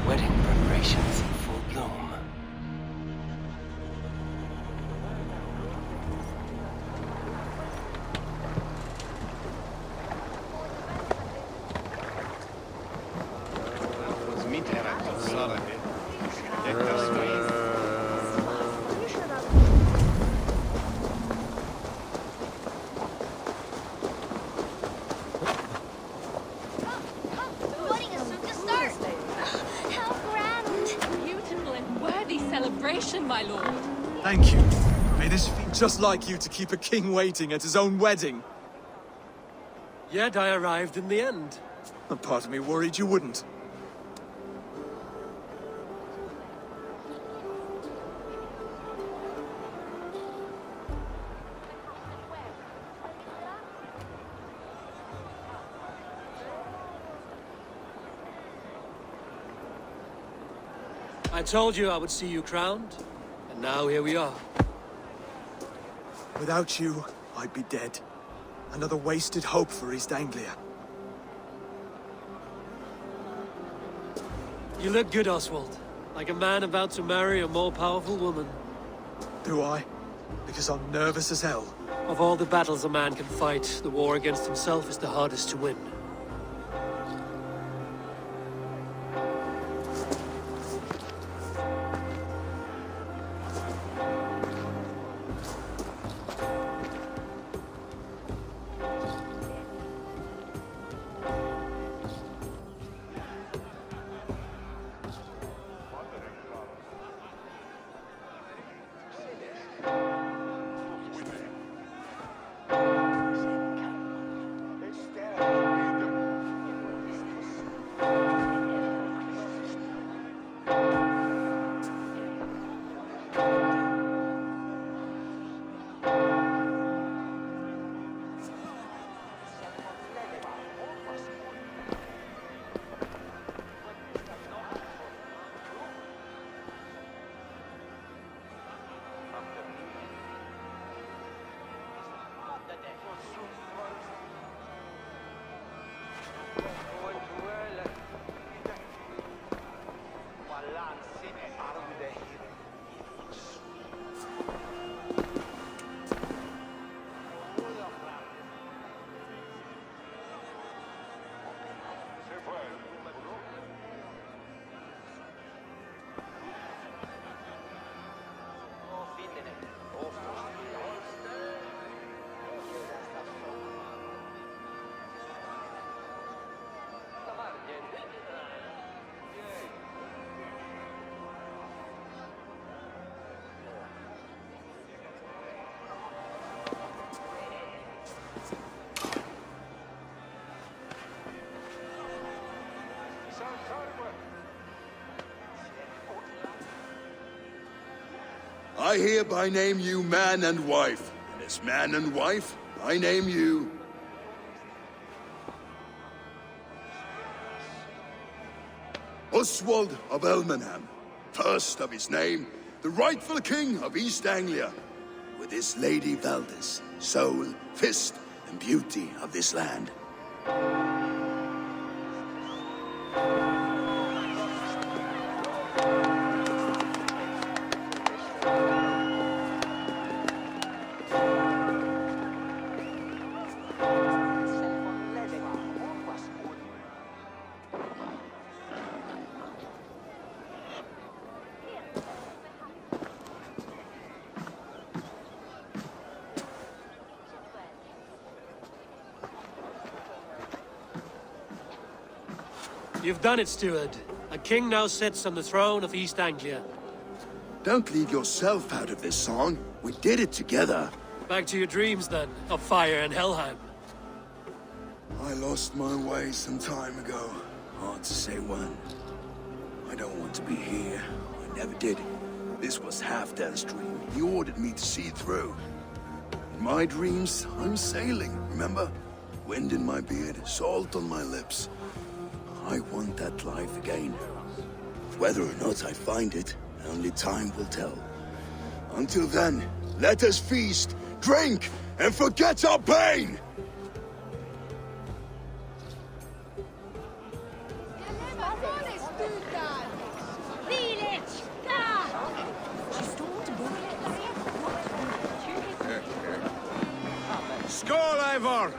Wedding preparations in full bloom. My lord. Thank you. May this be just like you to keep a king waiting at his own wedding. Yet I arrived in the end. A part of me worried you wouldn't. I told you I would see you crowned, and now here we are. Without you, I'd be dead. Another wasted hope for East Anglia. You look good, Oswald. Like a man about to marry a more powerful woman. Do I? Because I'm nervous as hell. Of all the battles a man can fight, the war against himself is the hardest to win. I hereby name you man and wife. And as man and wife, I name you... Oswald of Elmenham, first of his name, the rightful king of East Anglia, with his lady Valdis, soul, fist, and beauty of this land. You've done it, steward. A king now sits on the throne of East Anglia. Don't leave yourself out of this song. We did it together. Back to your dreams, then, of fire and Helheim. I lost my way some time ago. Hard to say when. I don't want to be here. I never did. This was Halfdan's dream. He ordered me to see it through. In my dreams, I'm sailing, remember? Wind in my beard, salt on my lips. I want that life again. Whether or not I find it, only time will tell. Until then, let us feast, drink, and forget our pain! Eivor!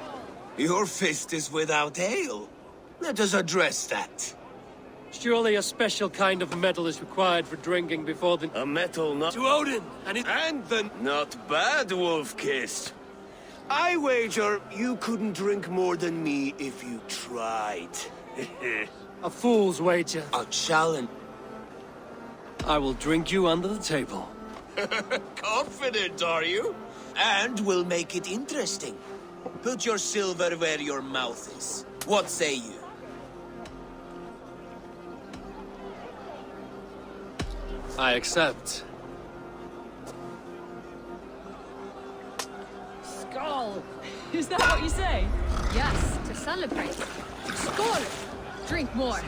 Your fist is without ale. Let us address that. Surely a special kind of metal is required for drinking before the... A metal not... To Odin! And the... Not bad, Wolf-Kissed. I wager you couldn't drink more than me if you tried. A fool's wager. A challenge. I will drink you under the table. Confident, are you? And we'll make it interesting. Put your silver where your mouth is. What say you? I accept. Skull! Is that what you say? Yes, to celebrate. Skål! Drink more.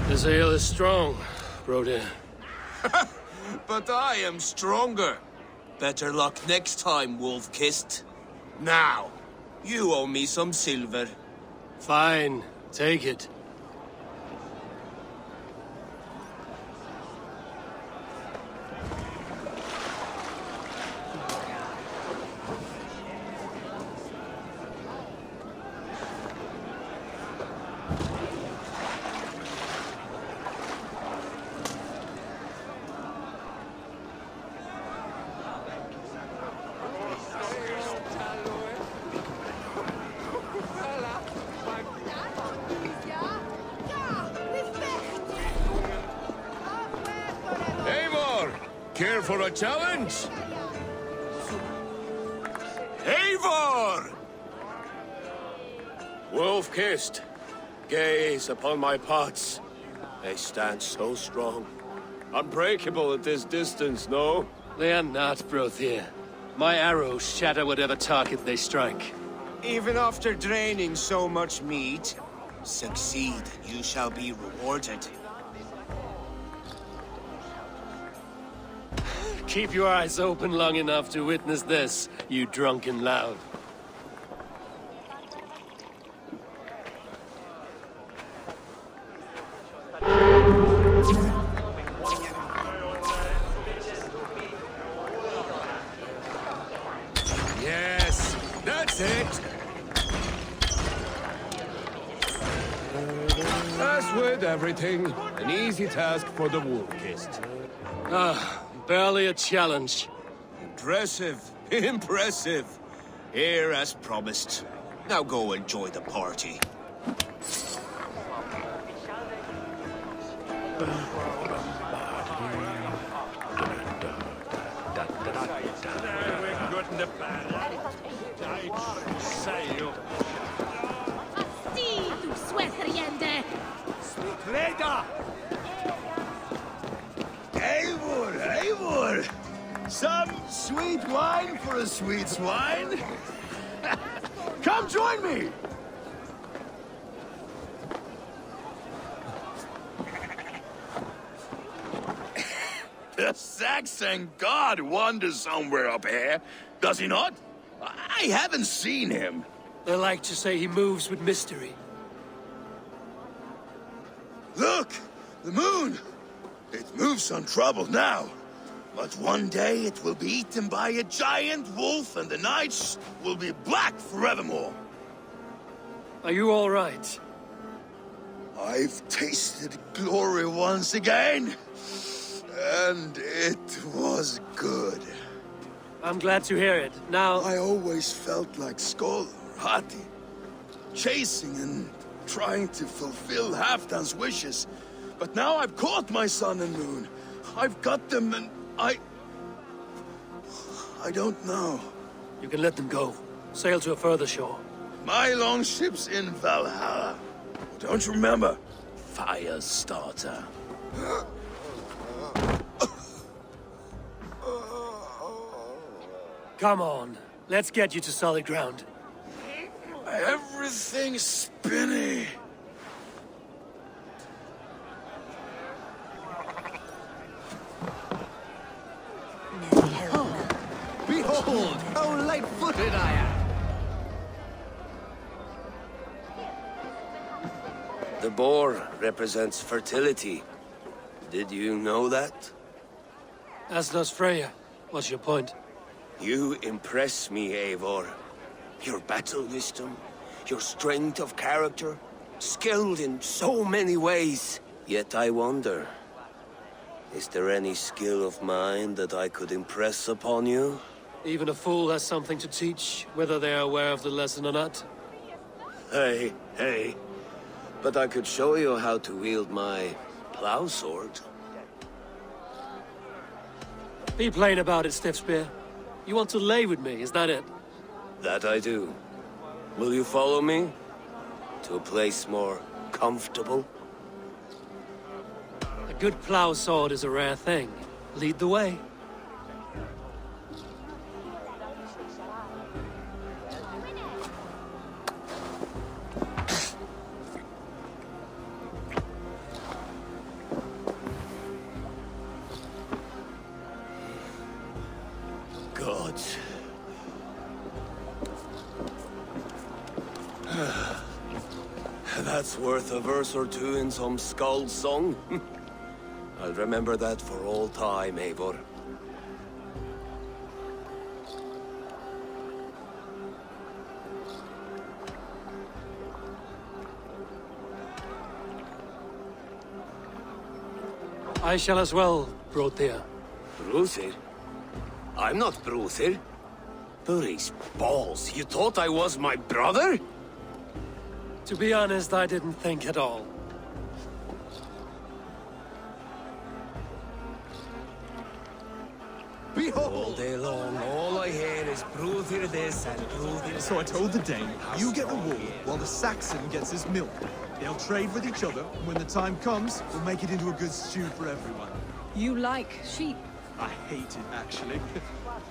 This ale is strong, Broder. But I am stronger. Better luck next time, Wolf-Kissed. Now, you owe me some silver. Fine, take it. Eivor! Care for a challenge? Eivor! Wolf-Kissed, gaze upon my pots. They stand so strong. Unbreakable at this distance, no? They are not, Brothir. My arrows shatter whatever target they strike. Even after draining so much meat, succeed and you shall be rewarded. Keep your eyes open long enough to witness this, you drunken lout. Yes, that's it! As with everything, an easy task for the Wolf-Kissed. Barely a challenge. Impressive, impressive. Here as promised. Now go enjoy the party. Asti, du sweateriende! Eivor, Eivor! Some sweet wine for a sweet swine? Come join me! The Saxon god wanders somewhere up here, does he not? I haven't seen him. They like to say he moves with mystery. Look! The moon! It moves untroubled now. But one day it will be eaten by a giant wolf and the nights will be black forevermore. Are you all right? I've tasted glory once again. And it was good. I'm glad to hear it. Now, I always felt like Skoll or Hati, chasing and trying to fulfill Halfdan's wishes. But now I've caught my sun and moon. I've got them and I don't know. you can let them go. Sail to a further shore. My longship's in Valhalla. Don't you remember? Fire starter. Come on, let's get you to solid ground. Everything's spinny. Behold, how light-footed I am! The boar represents fertility. Did you know that? As does Freya. What's your point? You impress me, Eivor. Your battle wisdom, your strength of character, skilled in so many ways. Yet I wonder, is there any skill of mine that I could impress upon you? Even a fool has something to teach, whether they are aware of the lesson or not. Hey. But I could show you how to wield my plow sword. Be plain about it, Stiffspear. You want to lay with me, is that it? That I do. Will you follow me? To a place more comfortable? A good plow sword is a rare thing. Lead the way. God. That's worth a verse or two in some Skald's song. I'll remember that for all time, Eivor. I shall as well, Brothir. Bruthir? I'm not Bruthir. Burry's balls, you thought I was my brother? To be honest, I didn't think at all. All day long, all I hear is Bruthir this and Bruthir. So I told the Dane, you get the wool, while the Saxon gets his milk. They'll trade with each other, and when the time comes, we'll make it into a good stew for everyone. You like sheep. I hate it, actually.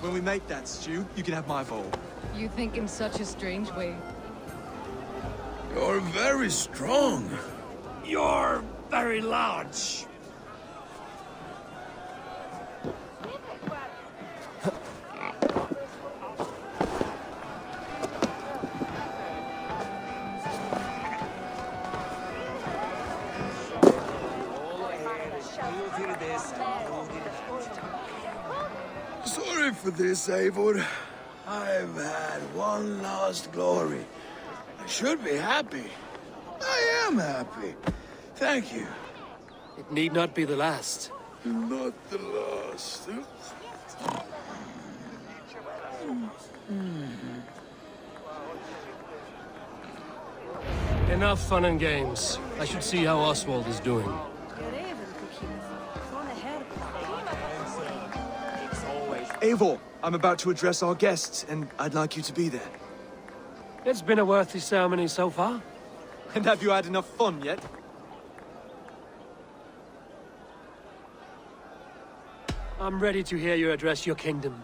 When we make that stew, you can have my bowl. You think in such a strange way. You're very strong. You're very large. Sorry for this, Eivor. I've had one last glory. I should be happy. I am happy. Thank you. It need not be the last. Not the last. Enough fun and games. I should see how Oswald is doing. Eivor, I'm about to address our guests, and I'd like you to be there. It's been a worthy ceremony so far. And have you had enough fun yet? I'm ready to hear you address your kingdom.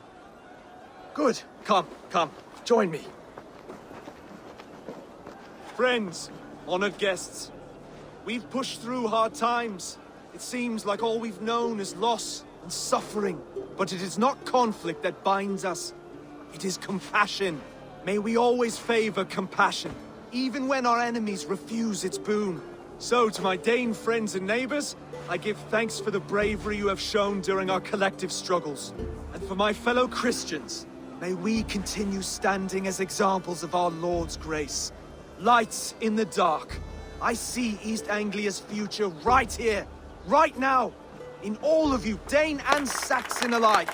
Good. Come, join me. Friends, honored guests, we've pushed through hard times. It seems like all we've known is loss and suffering. But it is not conflict that binds us. It is compassion. May we always favor compassion, even when our enemies refuse its boon. So, to my Dane friends and neighbors, I give thanks for the bravery you have shown during our collective struggles. And for my fellow Christians, may we continue standing as examples of our Lord's grace. Lights in the dark. I see East Anglia's future right here, right now. in all of you, Dane and Saxon alike.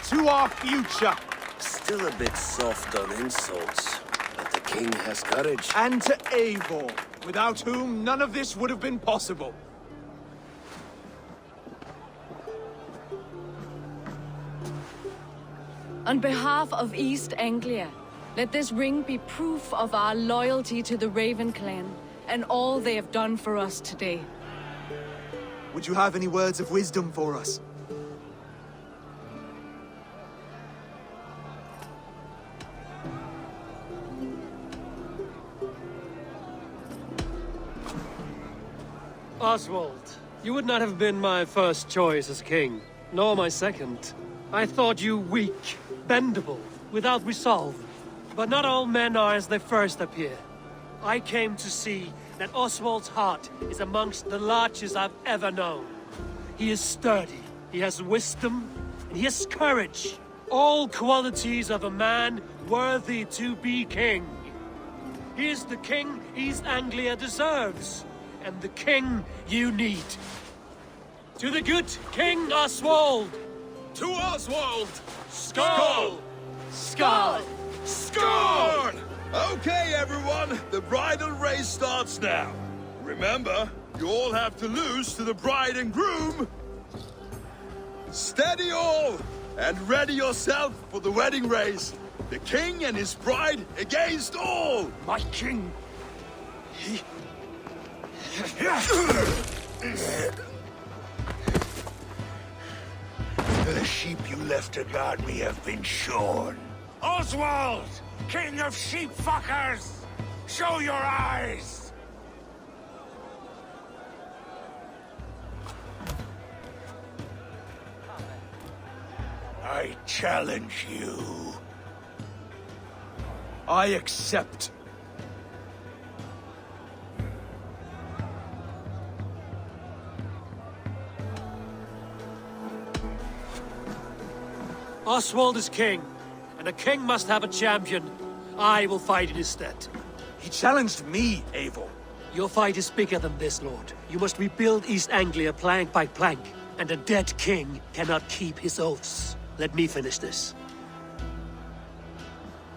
To our future. Still a bit soft on insults, but the king has courage. And to Eivor, without whom none of this would have been possible. On behalf of East Anglia, let this ring be proof of our loyalty to the Raven clan and all they have done for us today. Would you have any words of wisdom for us? Oswald, you would not have been my first choice as king, nor my second. I thought you weak, bendable, without resolve. But not all men are as they first appear. I came to see that Oswald's heart is amongst the largest I've ever known. He is sturdy, he has wisdom, and he has courage. All qualities of a man worthy to be king. He is the king East Anglia deserves, and the king you need. To the good King Oswald! To Oswald! Skull! Skull! Score! Okay, everyone, the bridal race starts now. Remember, you all have to lose to the bride and groom. Steady all, and ready yourself for the wedding race. The king and his bride against all. My king! The sheep you left to guard me have been shorn. Oswald! King of sheep fuckers! Show your eyes! I challenge you. I accept. Oswald is king, and a king must have a champion. I will fight in his stead. He challenged me, Eivor. Your fight is bigger than this, Lord. You must rebuild East Anglia plank by plank, and a dead king cannot keep his oaths. Let me finish this.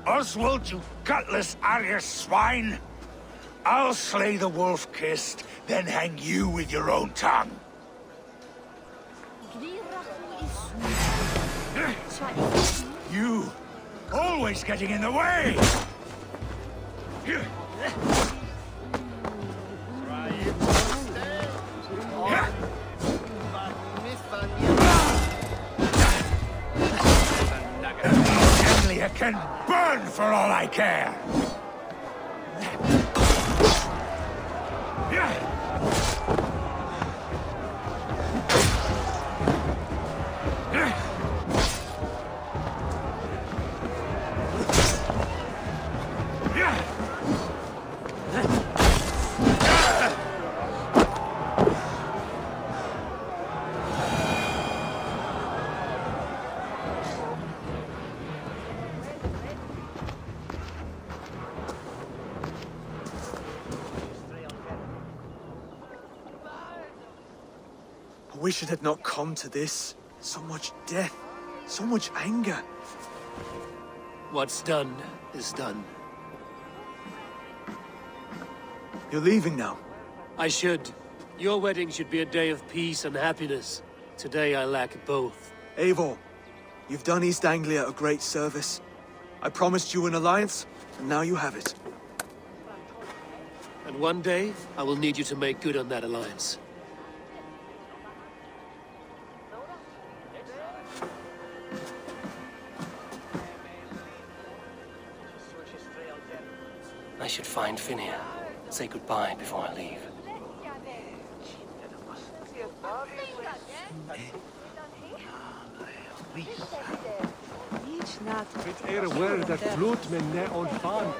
Oswald, you gutless Arya swine! I'll slay the wolf-kissed, then hang you with your own tongue. You! Always getting in the way! Anglia can burn for all I care! I wish it had not come to this. So much death, so much anger. What's done is done. You're leaving now. I should. Your wedding should be a day of peace and happiness. Today I lack both. Eivor, you've done East Anglia a great service. I promised you an alliance, and now you have it. And one day, I will need you to make good on that alliance. I should find Finia. Say goodbye before I leave. Met er word dat bloed men ne ontvang.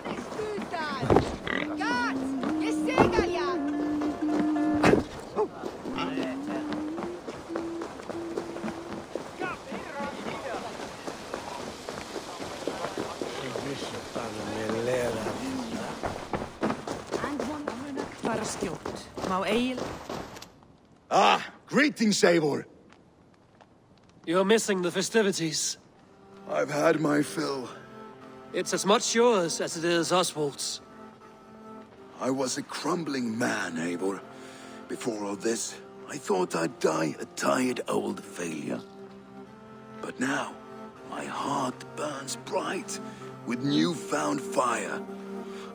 Ah, Greetings, Eivor. You're missing the festivities. I've had my fill. It's as much yours as it is Oswald's. I was a crumbling man, Eivor. Before all this, I thought I'd die a tired old failure. But now, my heart burns bright with newfound fire.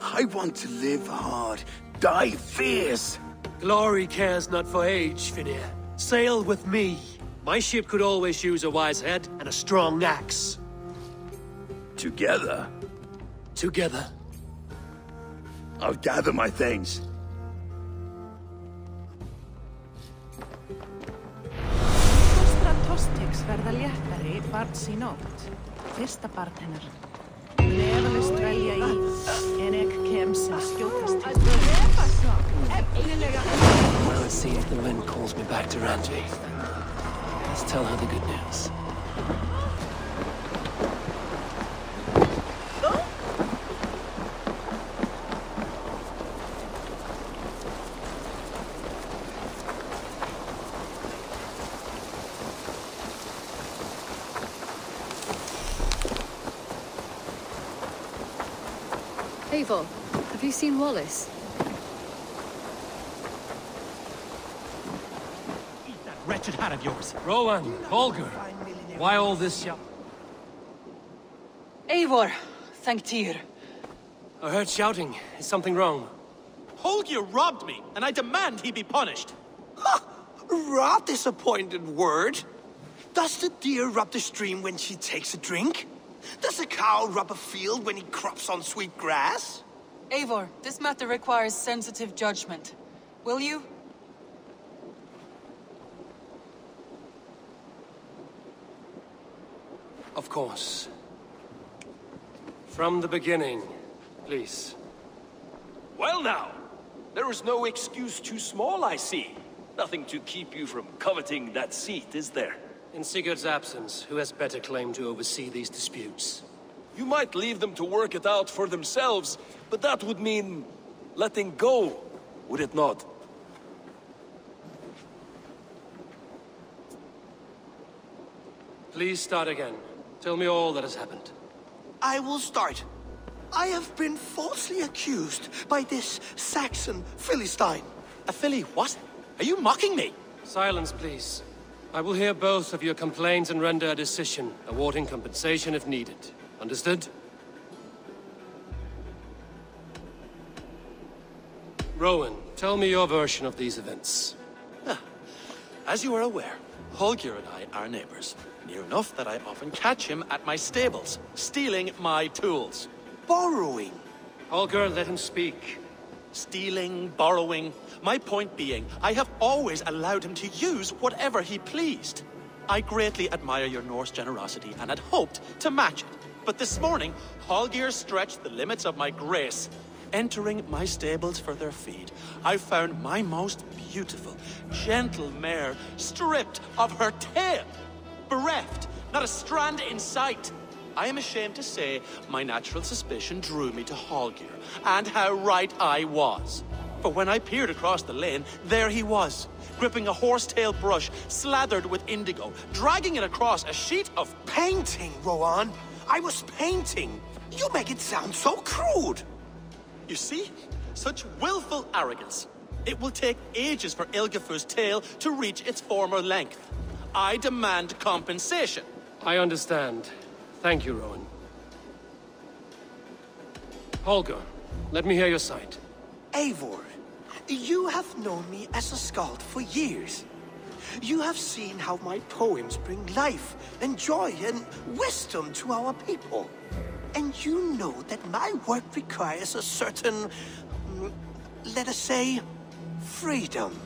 I want to live hard, die fierce. Glory cares not for age, Finir. Sail with me. My ship could always use a wise head and a strong axe. Together? Together. I'll gather my things. Tostiks verða léttari barns í nótt. Fyrsta barn hennar. Nefnist velja í, en ek kem sem skjótast til Well, it seems the wind calls me back to Ranji. Let's tell her the good news. Eivor, have you seen Wallace? Eat that wretched hat of yours. Rowan, Holger, why all this shout? Eivor, thank Tyr. I heard shouting. Is something wrong? Holger robbed me, and I demand he be punished. Rot disappointed word. Does the deer rub the stream when she takes a drink? Does a cow rub a field when he crops on sweet grass? Eivor, this matter requires sensitive judgment. Will you? Of course. From the beginning, please. Well now, there is no excuse too small, I see. Nothing to keep you from coveting that seat, is there? In Sigurd's absence, who has better claim to oversee these disputes? You might leave them to work it out for themselves, but that would mean letting go, would it not? Please start again. Tell me all that has happened. I will start. I have been falsely accused by this Saxon Philistine. A Philly what? Are you mocking me? Silence, please. I will hear both of your complaints and render a decision, awarding compensation if needed. Understood? Rowan, tell me your version of these events. As you are aware, Holger and I are neighbors. Near enough that I often catch him at my stables, stealing my tools. Borrowing. Holger, let him speak. Stealing, borrowing. My point being, I have always allowed him to use whatever he pleased. I greatly admire your Norse generosity and had hoped to match it. But this morning, Holger stretched the limits of my grace. Entering my stables for their feed, I found my most beautiful, gentle mare stripped of her tail. Bereft, not a strand in sight. I am ashamed to say my natural suspicion drew me to Holger, and how right I was. For when I peered across the lane, there he was, gripping a horsetail brush slathered with indigo, dragging it across a sheet of painting, Rowan. I was painting. You make it sound so crude. You see? Such willful arrogance. It will take ages for Ilgifu's tail to reach its former length. I demand compensation. I understand. Thank you, Rowan. Holger, let me hear your side. Eivor, you have known me as a skald for years. You have seen how my poems bring life and joy and wisdom to our people. And you know that my work requires a certain, let us say, freedom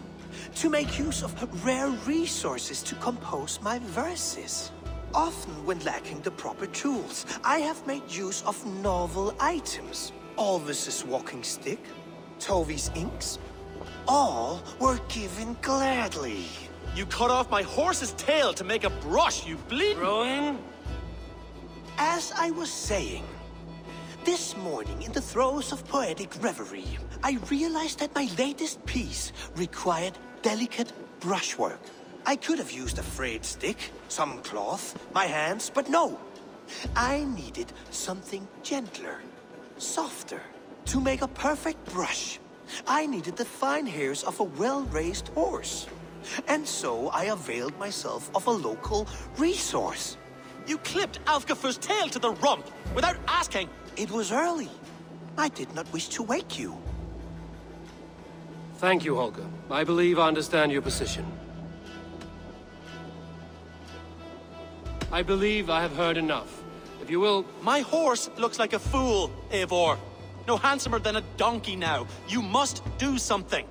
to make use of rare resources to compose my verses. Often when lacking the proper tools, I have made use of novel items. Alvis's walking stick, Tovi's inks, all were given gladly. You cut off my horse's tail to make a brush, you bleed. Rowan? As I was saying, this morning in the throes of poetic reverie, I realized that my latest piece required delicate brushwork. I could have used a frayed stick, some cloth, my hands, but no. I needed something gentler, softer, to make a perfect brush. I needed the fine hairs of a well-raised horse. And so I availed myself of a local resource. You clipped Alfgafu's tail to the rump without asking. It was early. I did not wish to wake you. Thank you, Holger. I believe I understand your position. I believe I have heard enough. If you will... My horse looks like a fool, Eivor. No handsomer than a donkey now. You must do something.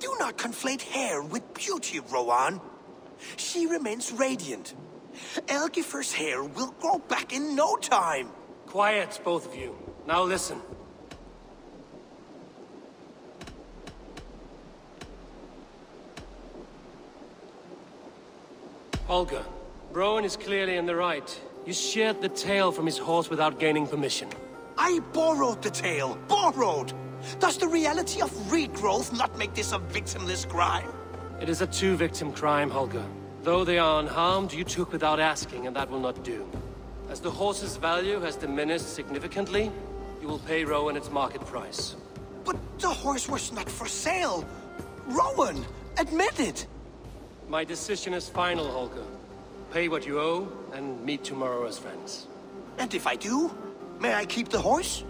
Do not conflate hair with beauty, Rowan. She remains radiant. Elgifer's hair will grow back in no time. Quiet, both of you. Now listen. Holger, Rowan is clearly in the right. You sheared the tail from his horse without gaining permission. I borrowed the tail. Borrowed! Does the reality of regrowth not make this a victimless crime? It is a two-victim crime, Holger. Though they are unharmed, you took without asking, and that will not do. As the horse's value has diminished significantly, you will pay Rowan its market price. But the horse was not for sale. Rowan, admit it. My decision is final, Holger. Pay what you owe, and meet tomorrow as friends. And if I do, may I keep the horse?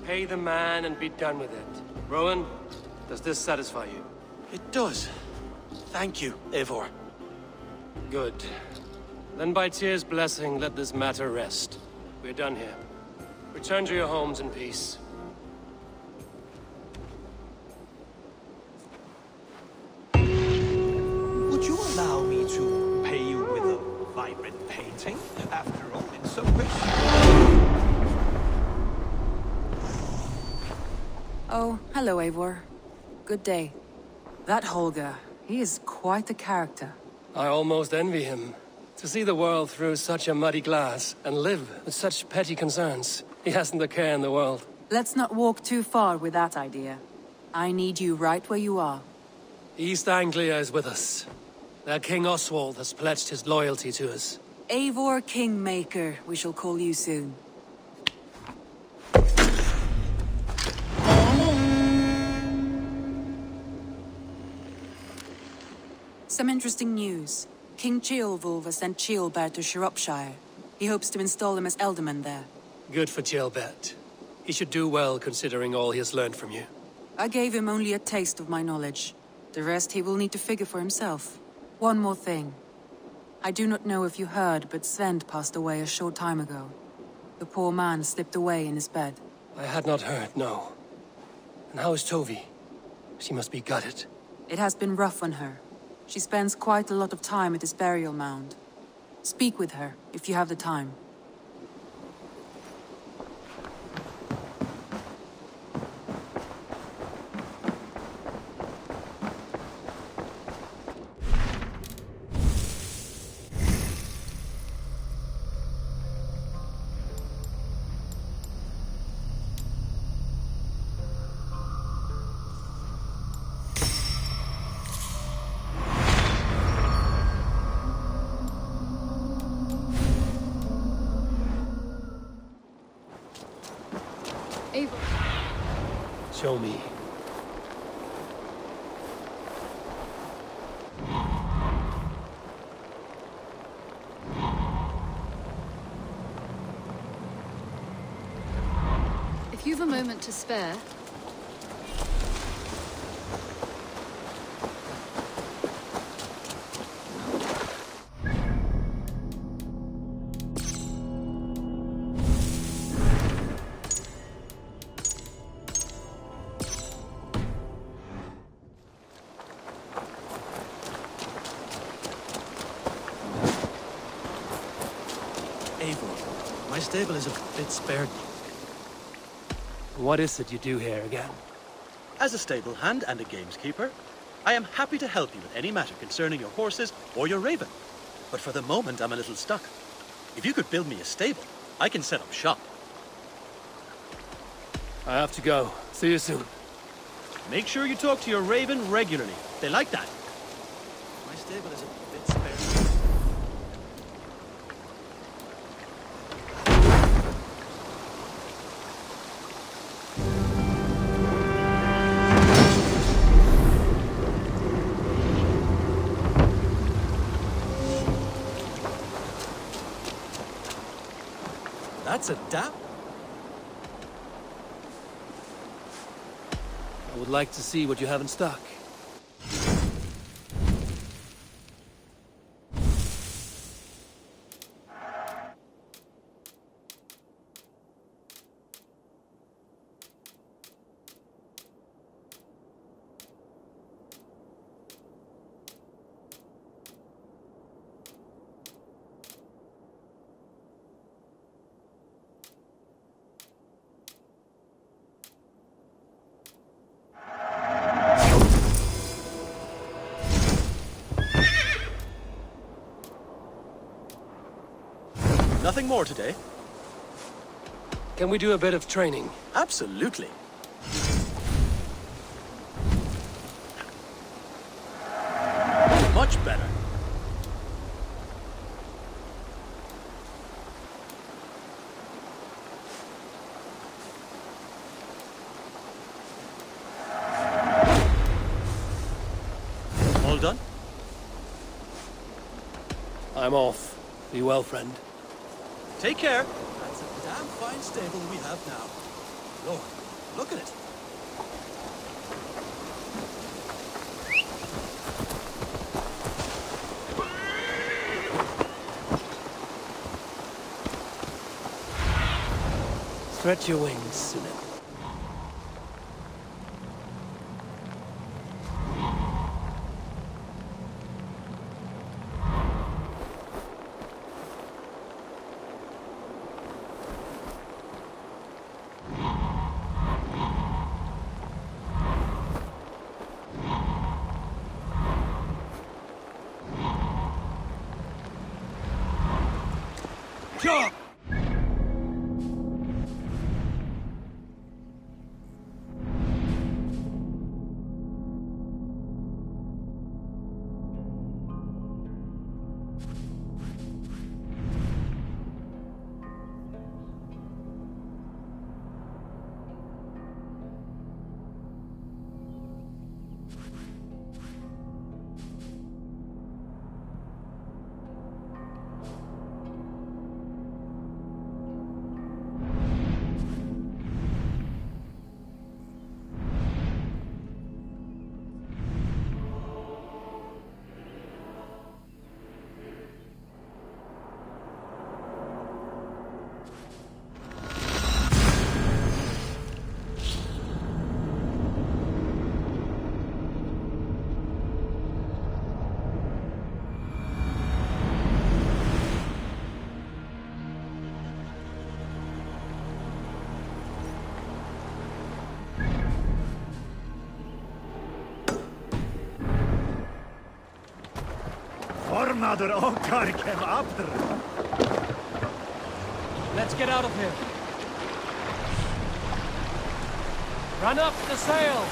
Pay the man and be done with it. Rowan, does this satisfy you? It does. Thank you, Eivor. Good. Then by Tyr's blessing, let this matter rest. We're done here. Return to your homes in peace. Would you allow me to pay you with a vibrant painting? After all, it's so rich. Oh, hello, Eivor. Good day. That Holger, he is quite the character. I almost envy him. To see the world through such a muddy glass, and live with such petty concerns. He hasn't a care in the world. Let's not walk too far with that idea. I need you right where you are. East Anglia is with us. Their King Oswald has pledged his loyalty to us. Eivor Kingmaker, we shall call you soon. Some interesting news. King Ceolwulf has sent Ceolbert to Shropshire. He hopes to install him as Elderman there. Good for Ceolbert. He should do well considering all he has learned from you. I gave him only a taste of my knowledge. The rest he will need to figure for himself. One more thing. I do not know if you heard, but Sven passed away a short time ago. The poor man slipped away in his bed. I had not heard, no. And how is Tovi? She must be gutted. It has been rough on her. She spends quite a lot of time at his burial mound. Speak with her, if you have the time. Show me. If you've a moment to spare... My stable is a bit spared. What is it you do here again? As a stable hand and a gameskeeper, I am happy to help you with any matter concerning your horses or your raven. But for the moment, I'm a little stuck. If you could build me a stable, I can set up shop. I have to go. See you soon. Make sure you talk to your raven regularly. They like that. My stable is a bit That's a damn... I would like to see what you have in stock. Nothing more today? Can we do a bit of training? Absolutely. Much better. All done? I'm off. Be well, friend. Take care. That's a damn fine stable we have now. Lord, look at it. Stretch your wings, Sunan. Formadur Okkar kem after. Let's get out of here. Run up the sail!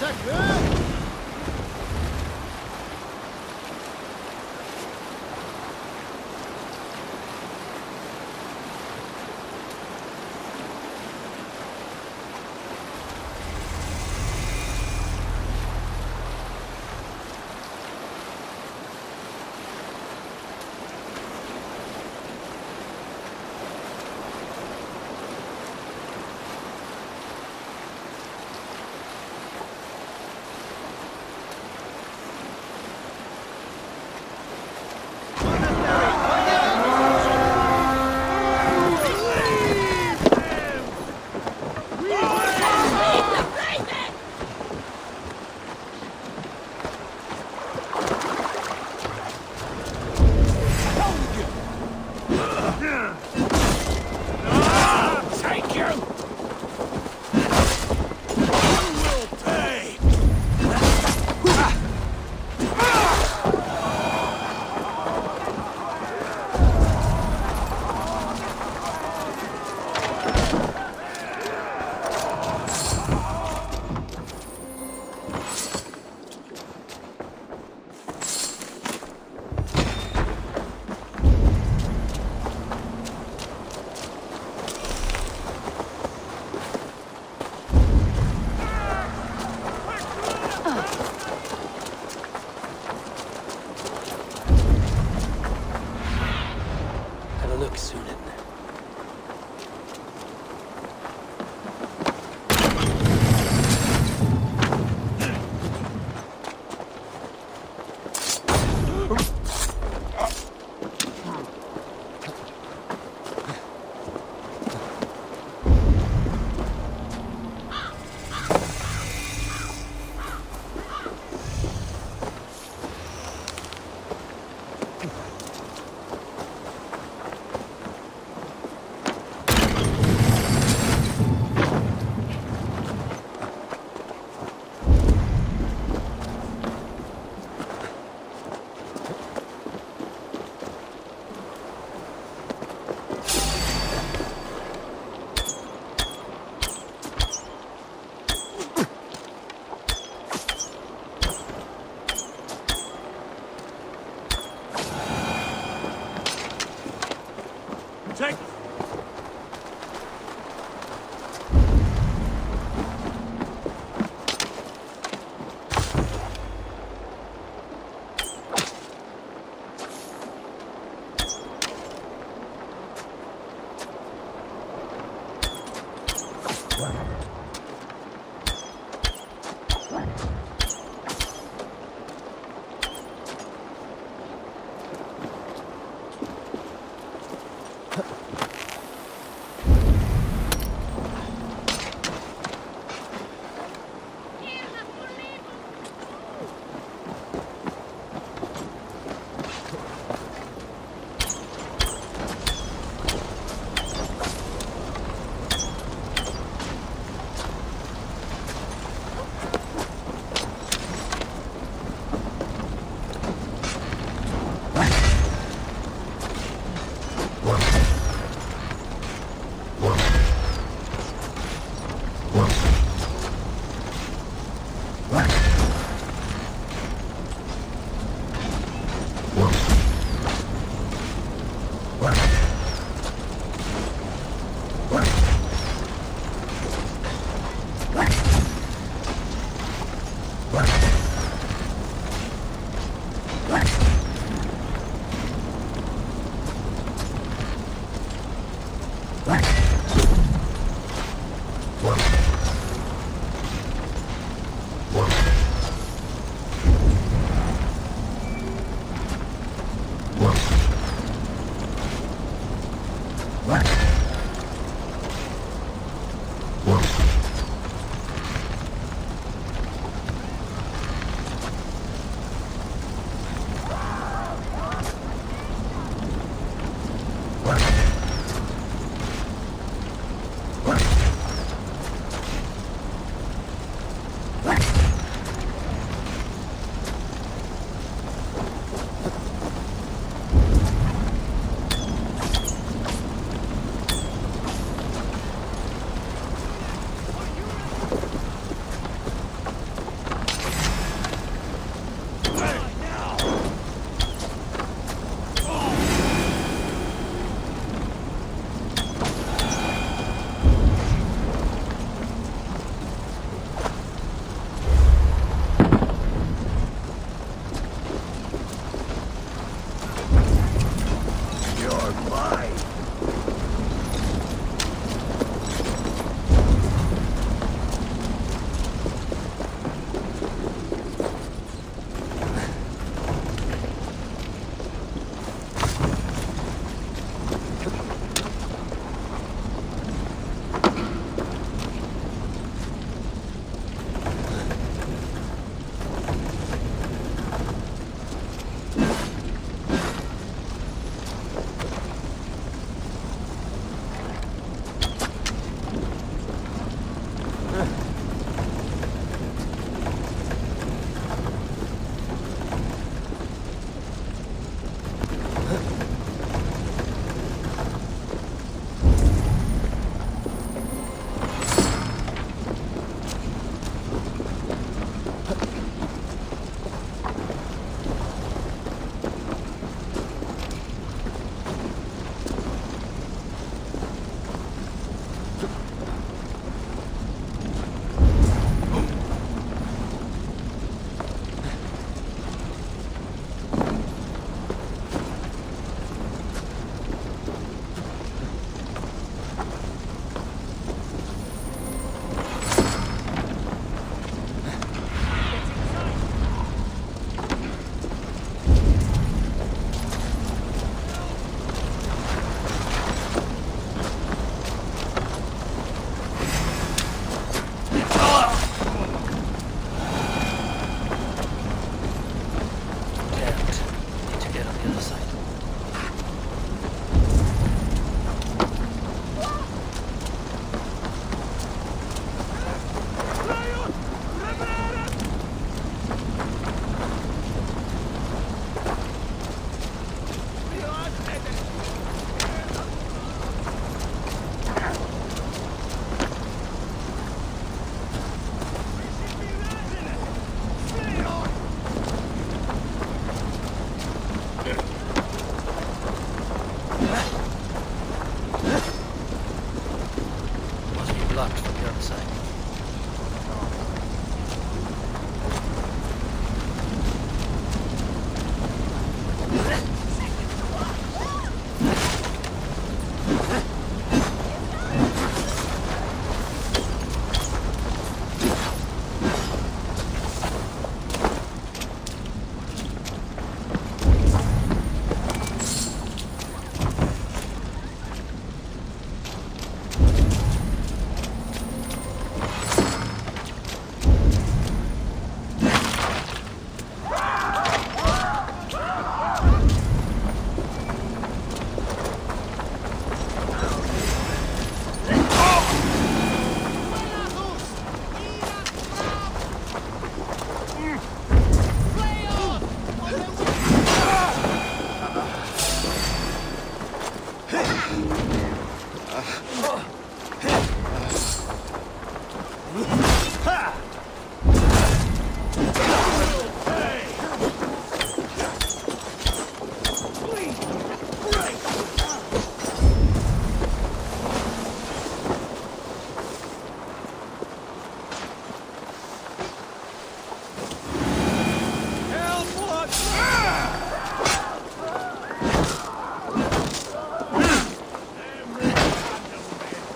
Protect!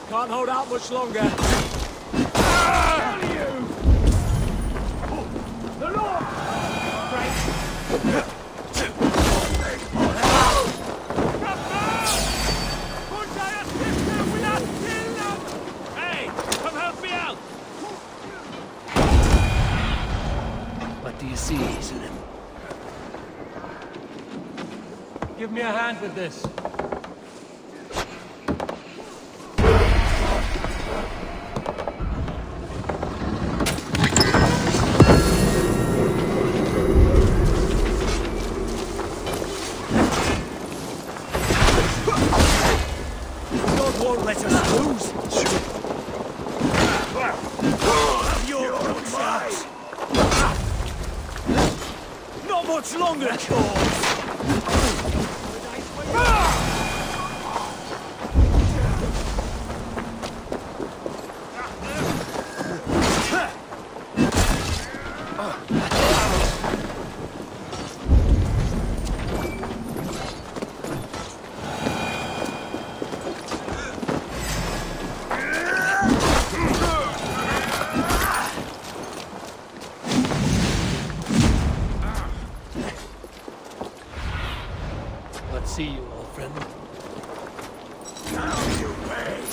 Can't hold out much longer. The Lord! Hey, come help me out! What do you see, Sunan? Give me a hand with this. Won't let us lose. Your size. Not much longer, Let's see you, old friend. Now you pay.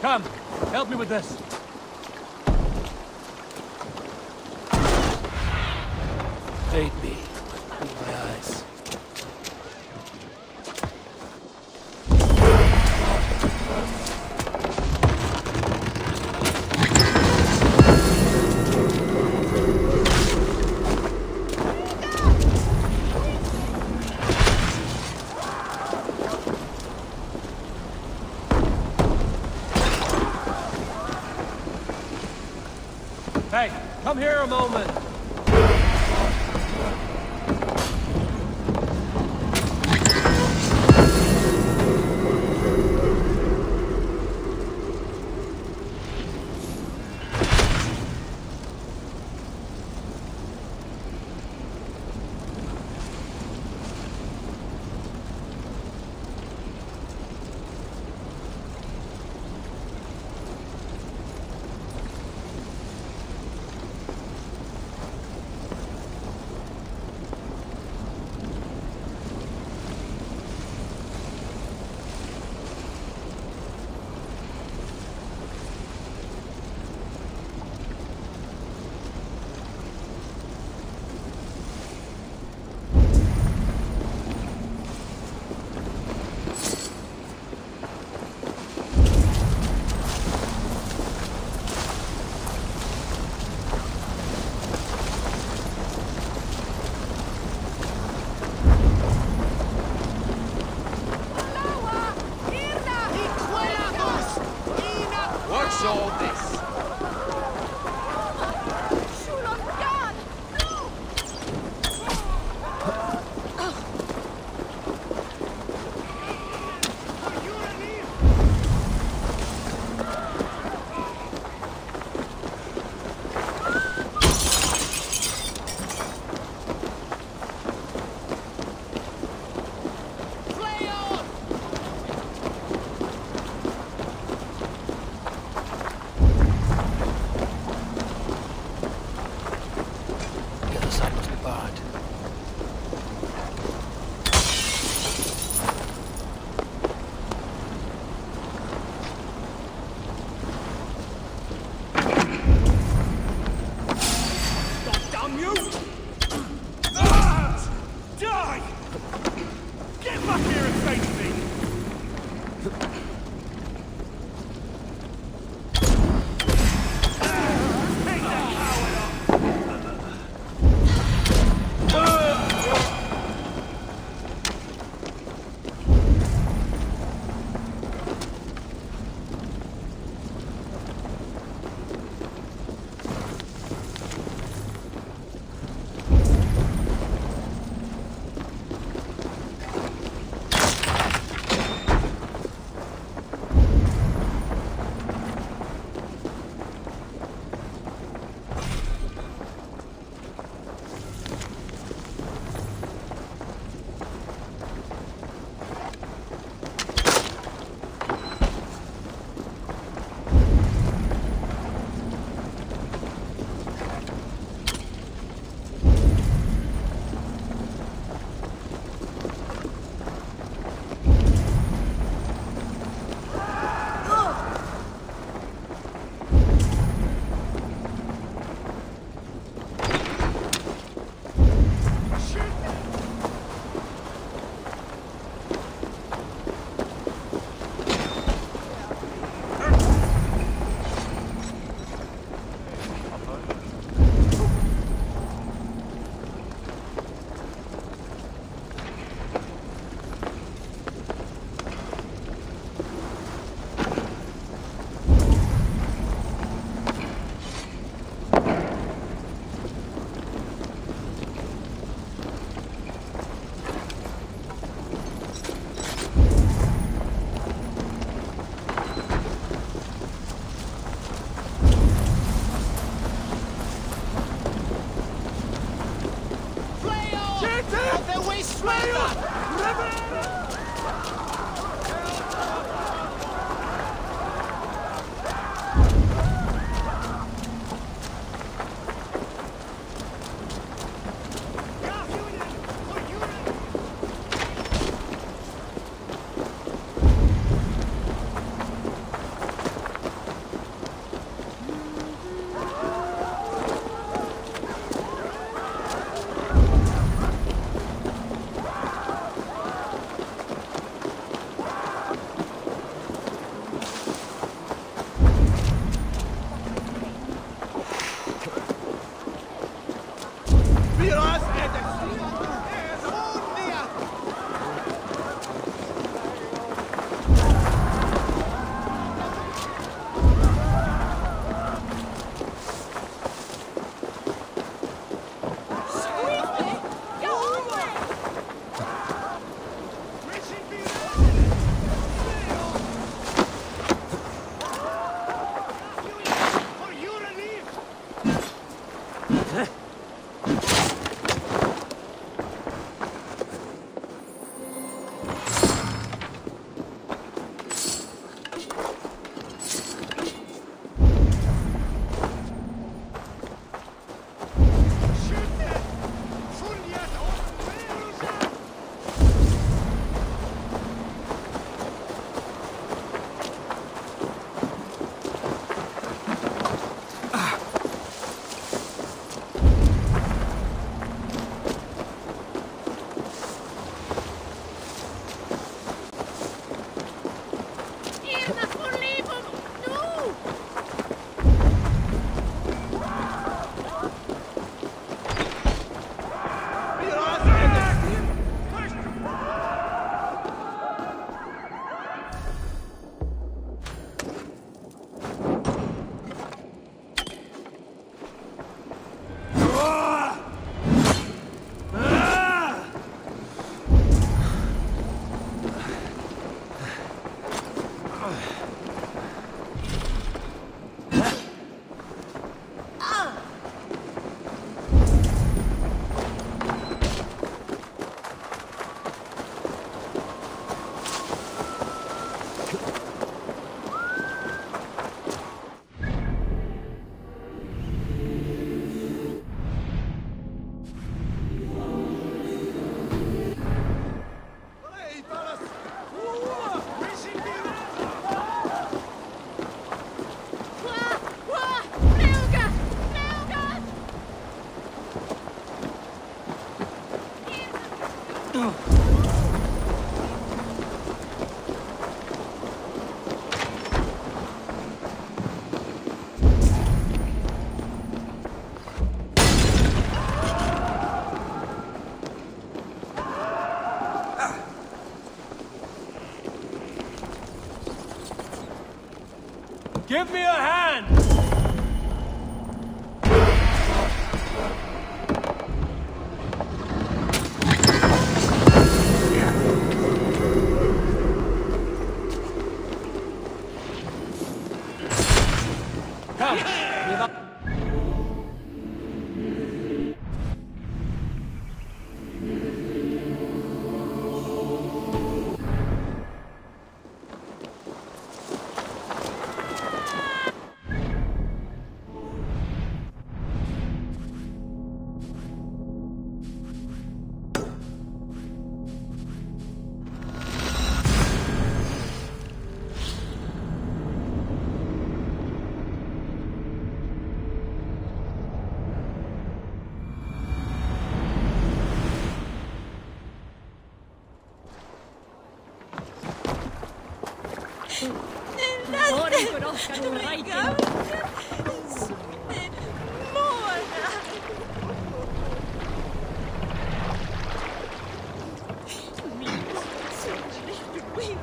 Come, help me with this. Bait me. With my eyes. Hey, come here a moment. back here and face me! Give me a hand! Come, give up.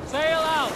Sail out!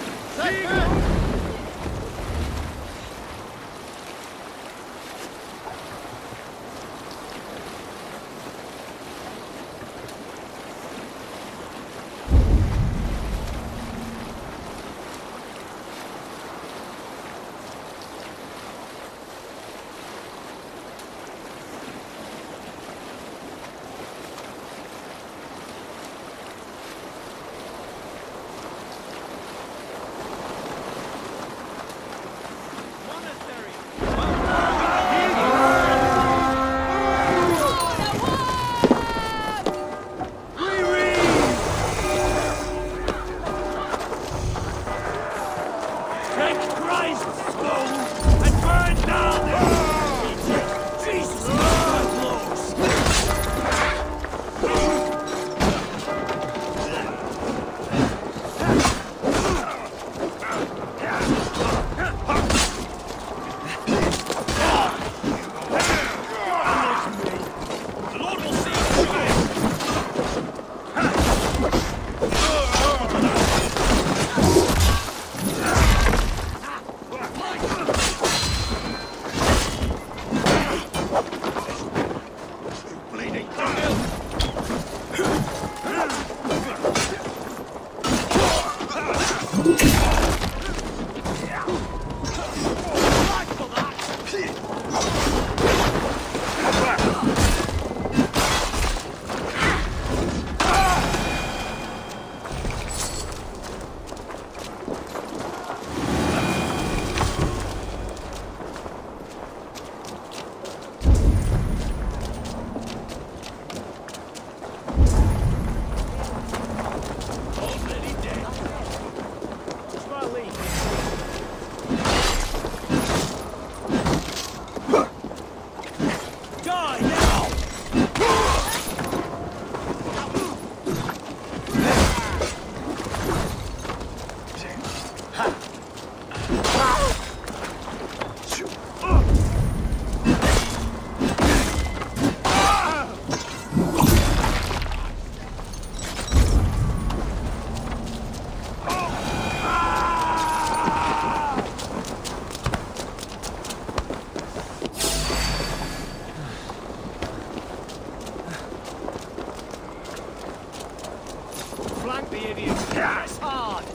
Flank the idiot. Press hard.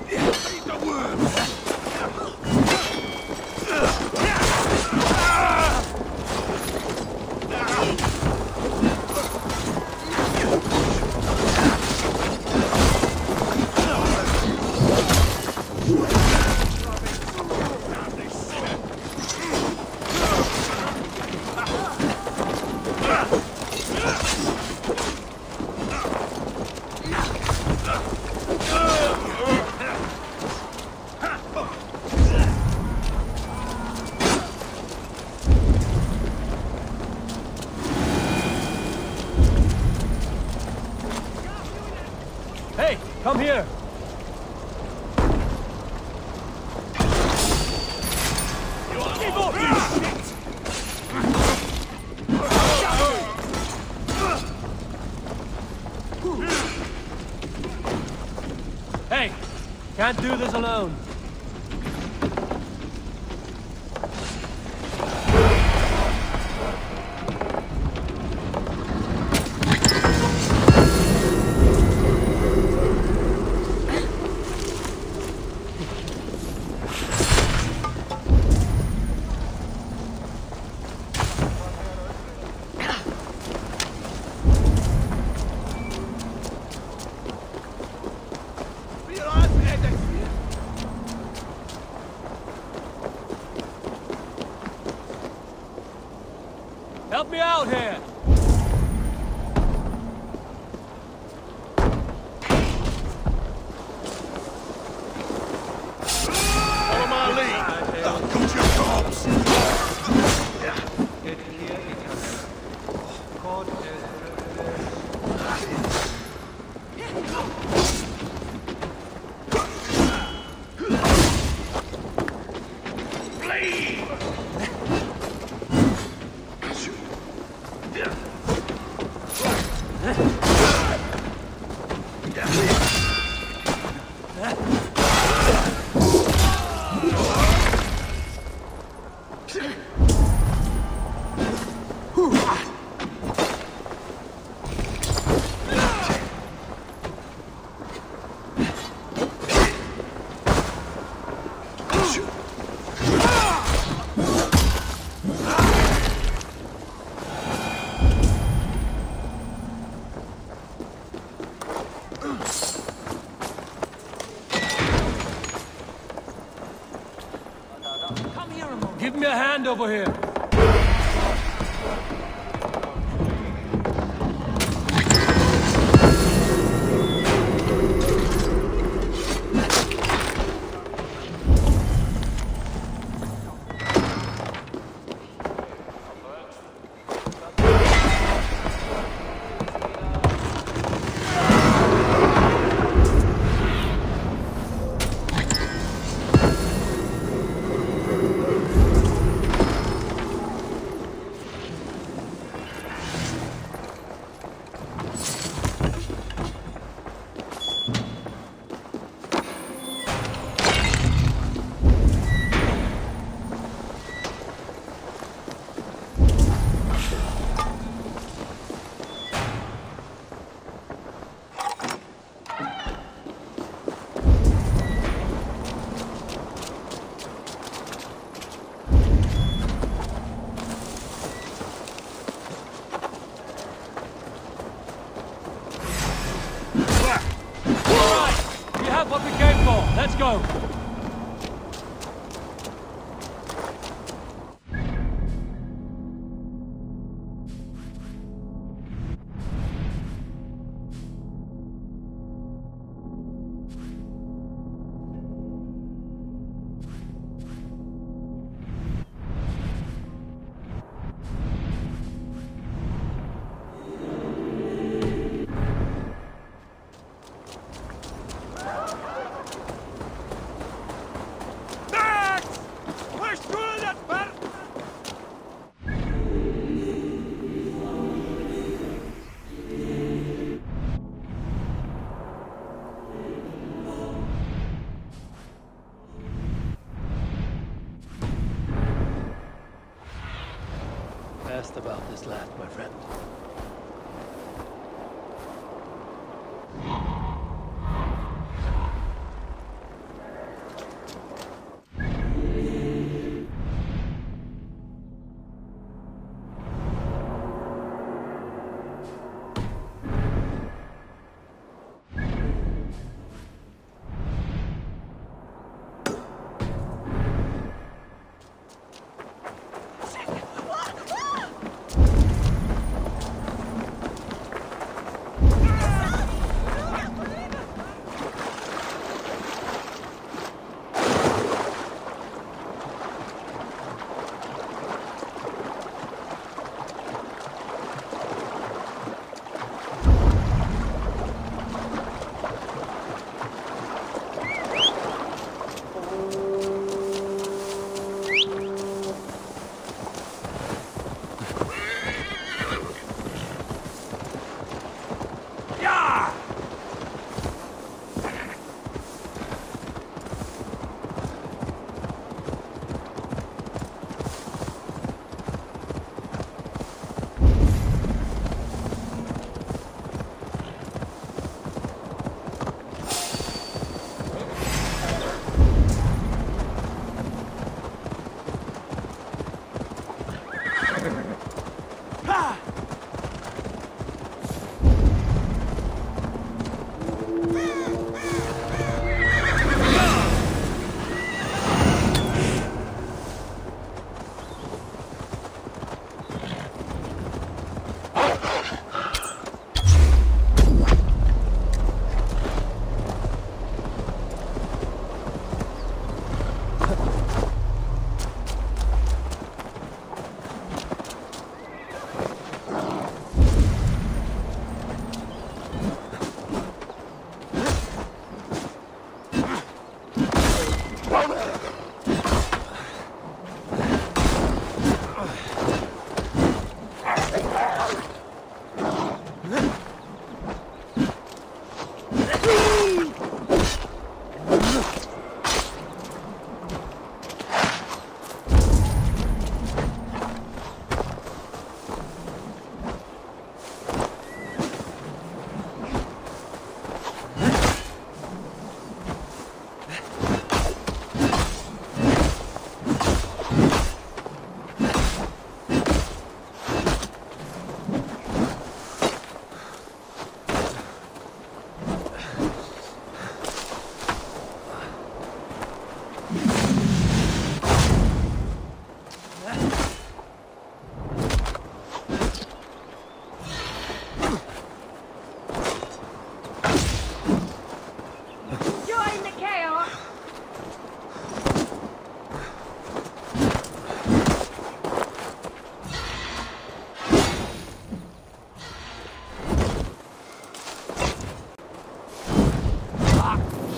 Eat the worms. Hey, come here! Give up, you shit! Hey, can't do this alone. Give me a hand over here. What we came for. Let's go. Best about this land, my friend.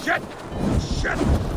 Shit! Shit!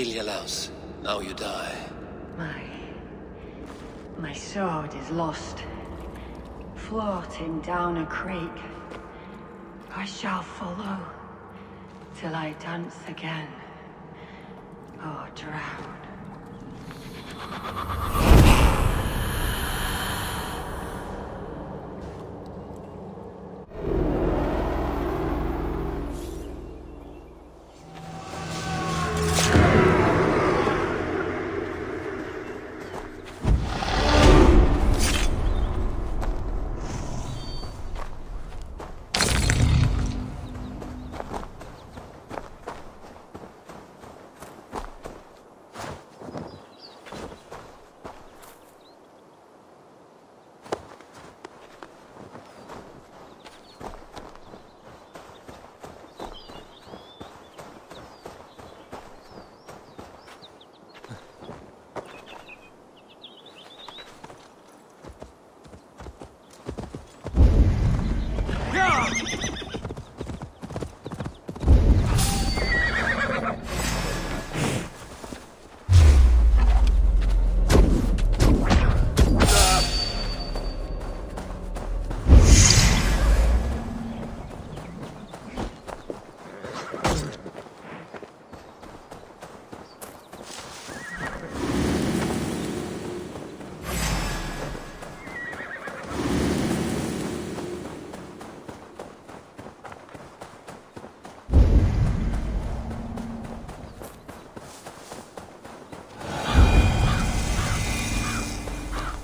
Ilyalaus, now you die. My sword is lost. Floating down a creek. I shall follow till I dance again. Or drown.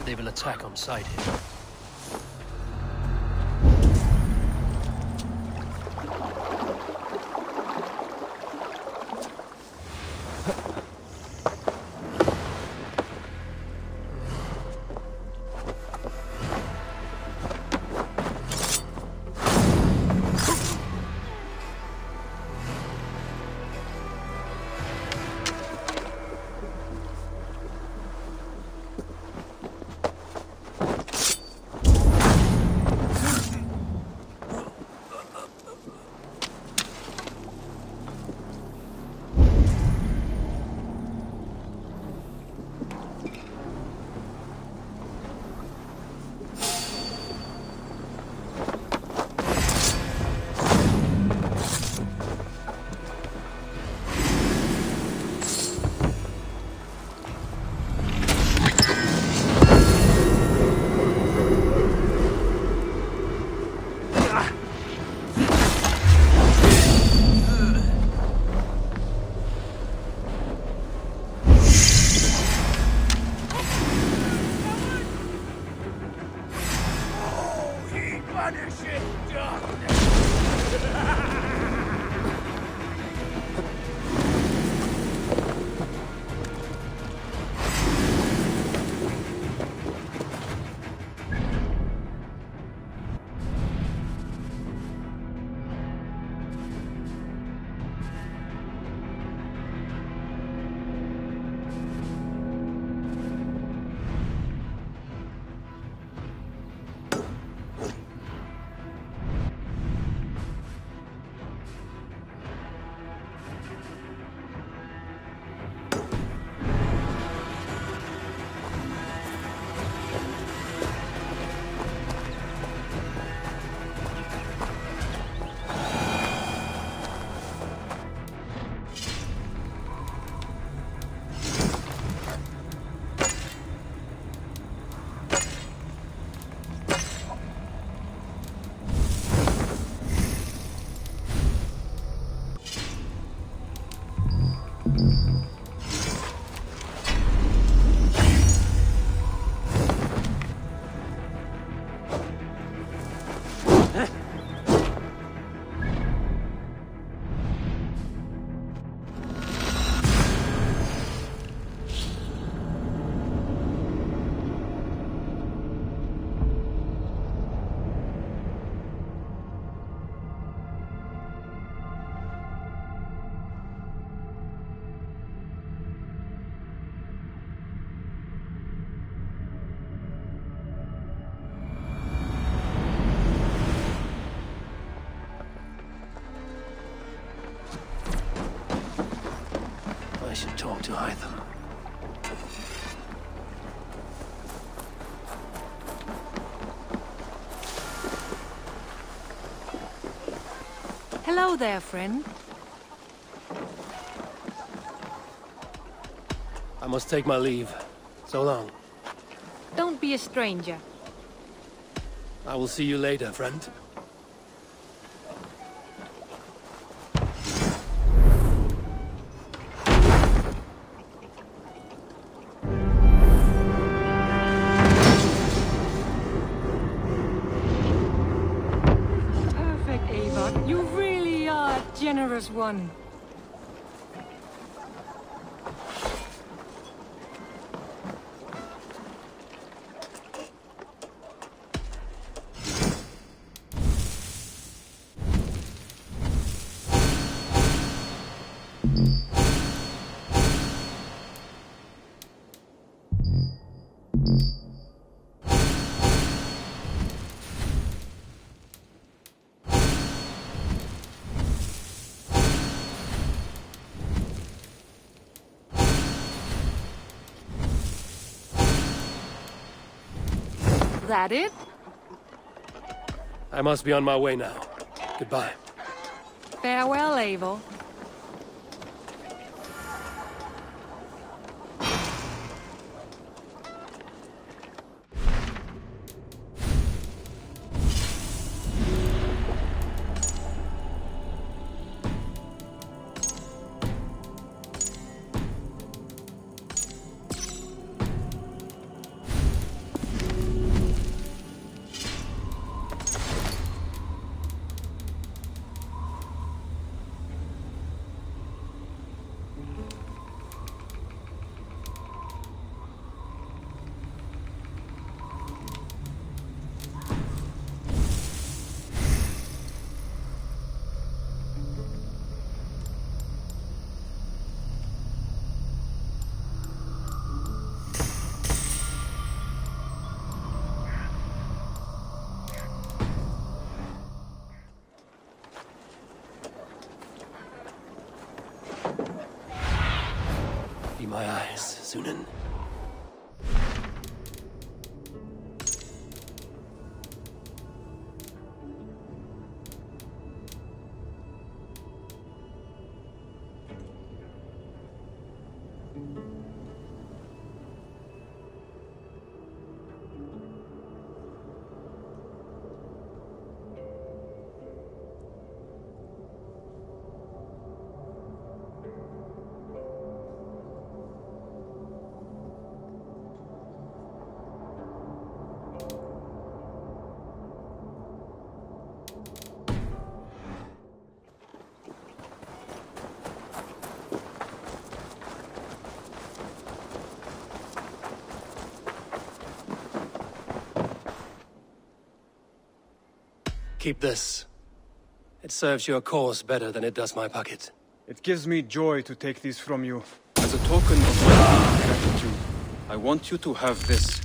They will attack on sight here. to hide them. Hello there, friend. I must take my leave. So long. Don't be a stranger. I will see you later, friend. Perfect, Ava. You really are a generous one. That it? I must be on my way now. Goodbye. Farewell, Eivor. Be my eyes, Sunan. Keep this. It serves your cause better than it does my pocket. It gives me joy to take these from you. As a token of my gratitude, I want you to have this.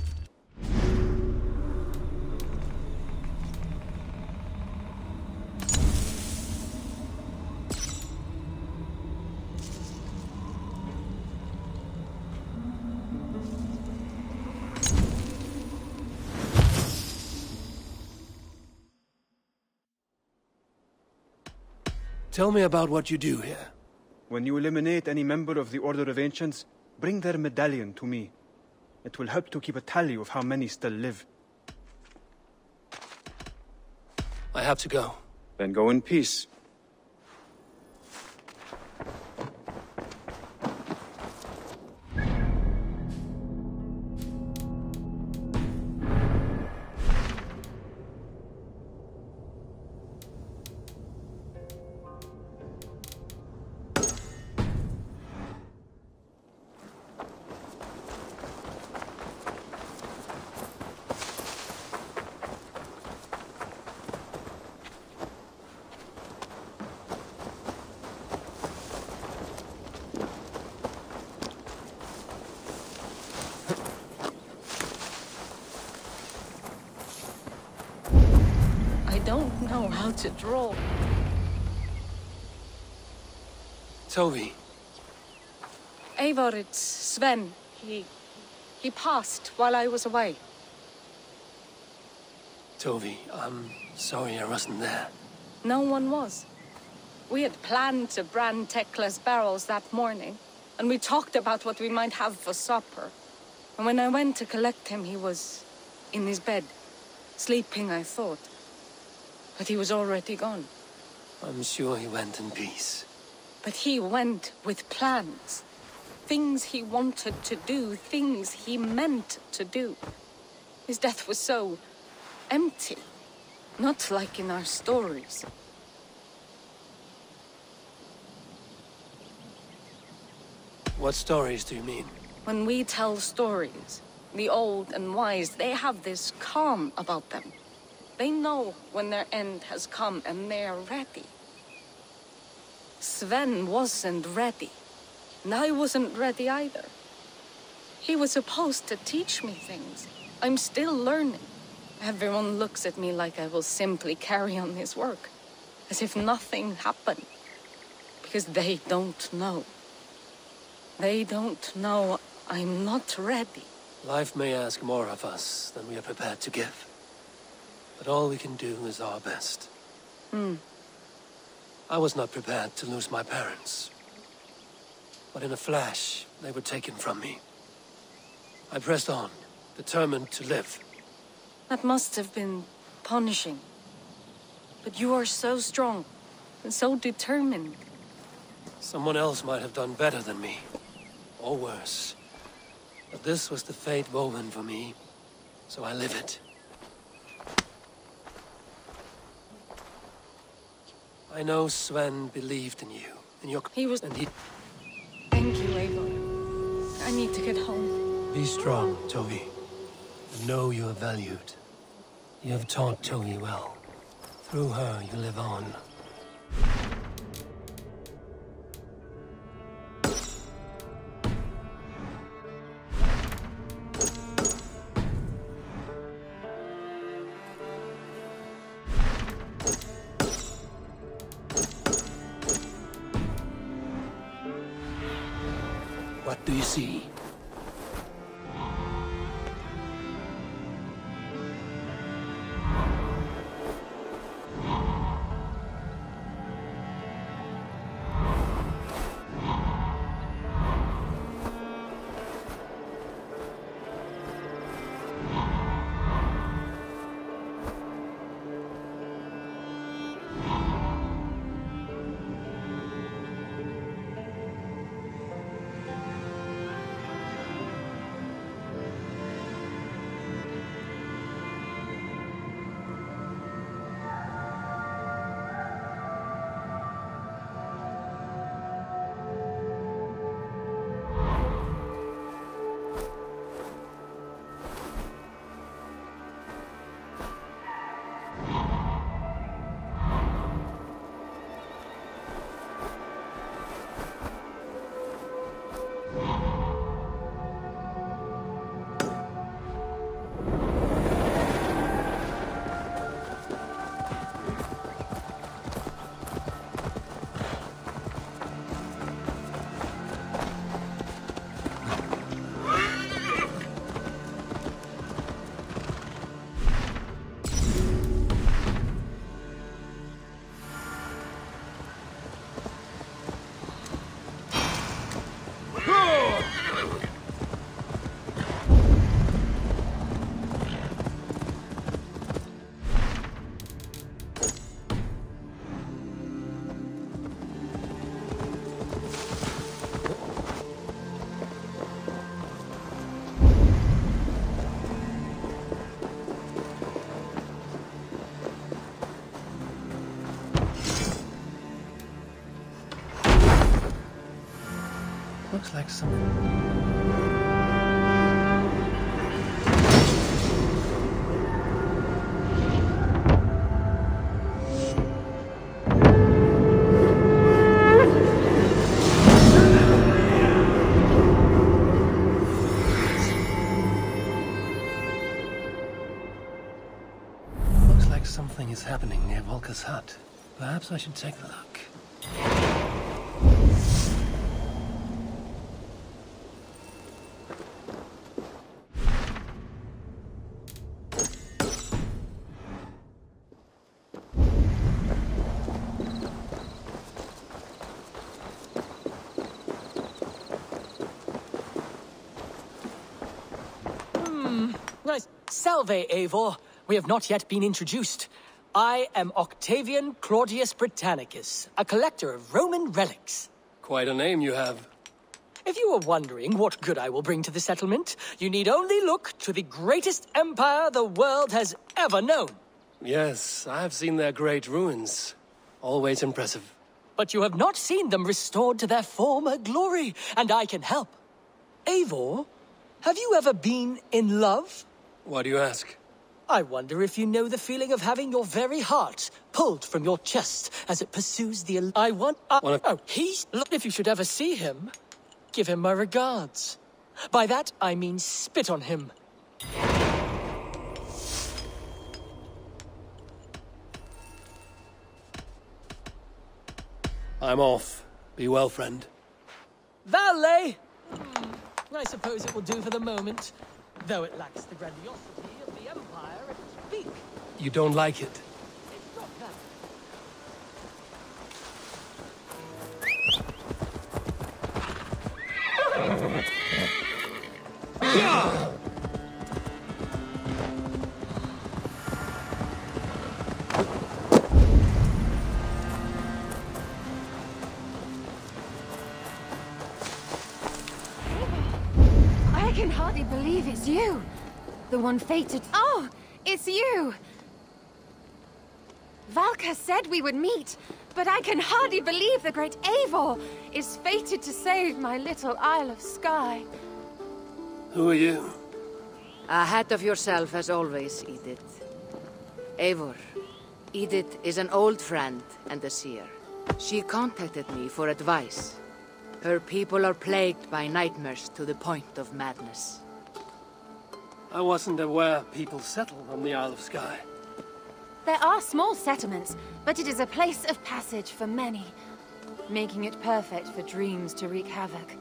Tell me about what you do here. When you eliminate any member of the Order of Ancients, bring their medallion to me. It will help to keep a tally of how many still live. I have to go. Then go in peace. Don't know how to draw. Toby. Eivor, it's Sven. He passed while I was away. Tovi, I'm sorry I wasn't there. No one was. We had planned to brand Tekla's barrels that morning, and we talked about what we might have for supper. And when I went to collect him, he was in his bed, sleeping, I thought. But he was already gone. I'm sure he went in peace. But he went with plans. Things he wanted to do, things he meant to do. His death was so empty, not like in our stories. What stories do you mean? When we tell stories, the old and wise, they have this calm about them. They know when their end has come and they're ready. Sven wasn't ready, and I wasn't ready either. He was supposed to teach me things. I'm still learning. Everyone looks at me like I will simply carry on his work, as if nothing happened, because they don't know. They don't know I'm not ready. Life may ask more of us than we are prepared to give. But all we can do is our best. I was not prepared to lose my parents. But in a flash, they were taken from me. I pressed on, determined to live. That must have been punishing. But you are so strong, and so determined. Someone else might have done better than me. Or worse. But this was the fate woven for me, so I live it. I know Sven believed in you, in your... He was... And he... Thank you, Eivor. I need to get home. Be strong, Tovi. And know you are valued. You have taught Tovi well. Through her, you live on. What do you see? Looks like something. Looks like something is happening near Volker's hut. Perhaps I should take a look. Salve, Eivor. We have not yet been introduced. I am Octavian Claudius Britannicus, a collector of Roman relics. Quite a name you have. If you are wondering what good I will bring to the settlement, you need only look to the greatest empire the world has ever known. Yes, I have seen their great ruins. Always impressive. But you have not seen them restored to their former glory, and I can help. Eivor, have you ever been in love? Why do you ask? I wonder if you know the feeling of having your very heart pulled from your chest as it pursues the... If you should ever see him, give him my regards. By that, I mean spit on him. I'm off. Be well, friend. Valet! I suppose it will do for the moment, though it lacks the grandiosity of the Empire at its peak. You don't like it? It's not that. I can hardly believe it's you. The one fated... Oh, it's you! Valka said we would meet, but I can hardly believe the great Eivor is fated to save my little Isle of Skye. Who are you? Ahead of yourself as always, Edith. Eivor. Edith is an old friend and a seer. She contacted me for advice. Her people are plagued by nightmares to the point of madness. I wasn't aware people settled on the Isle of Skye. There are small settlements, but it is a place of passage for many, making it perfect for dreams to wreak havoc.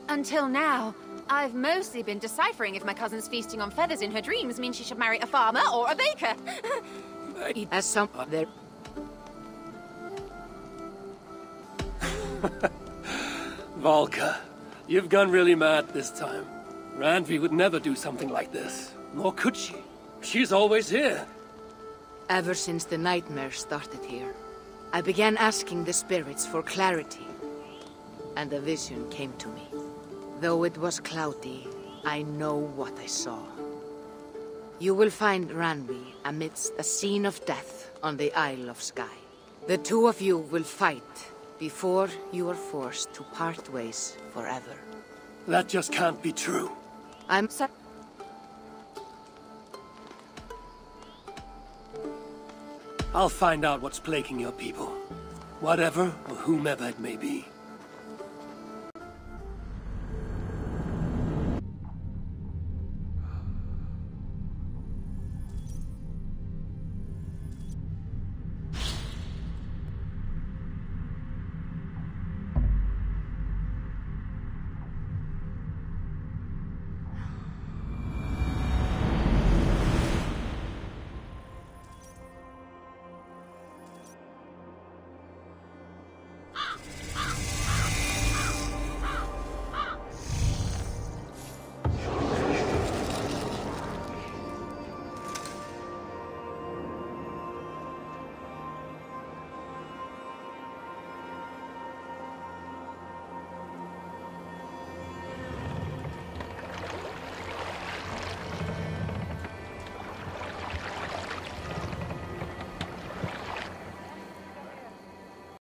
Until now, I've mostly been deciphering if my cousin's feasting on feathers in her dreams means she should marry a farmer or a baker. As some... there... Valka, you've gone really mad this time. Randvi would never do something like this. Nor could she. She's always here. Ever since the nightmare started here, I began asking the spirits for clarity. And a vision came to me. Though it was cloudy, I know what I saw. You will find Randvi amidst a scene of death on the Isle of Skye. The two of you will fight before you are forced to part ways forever. That just can't be true. I'm sorry. I'll find out what's plaguing your people. Whatever or whomever it may be.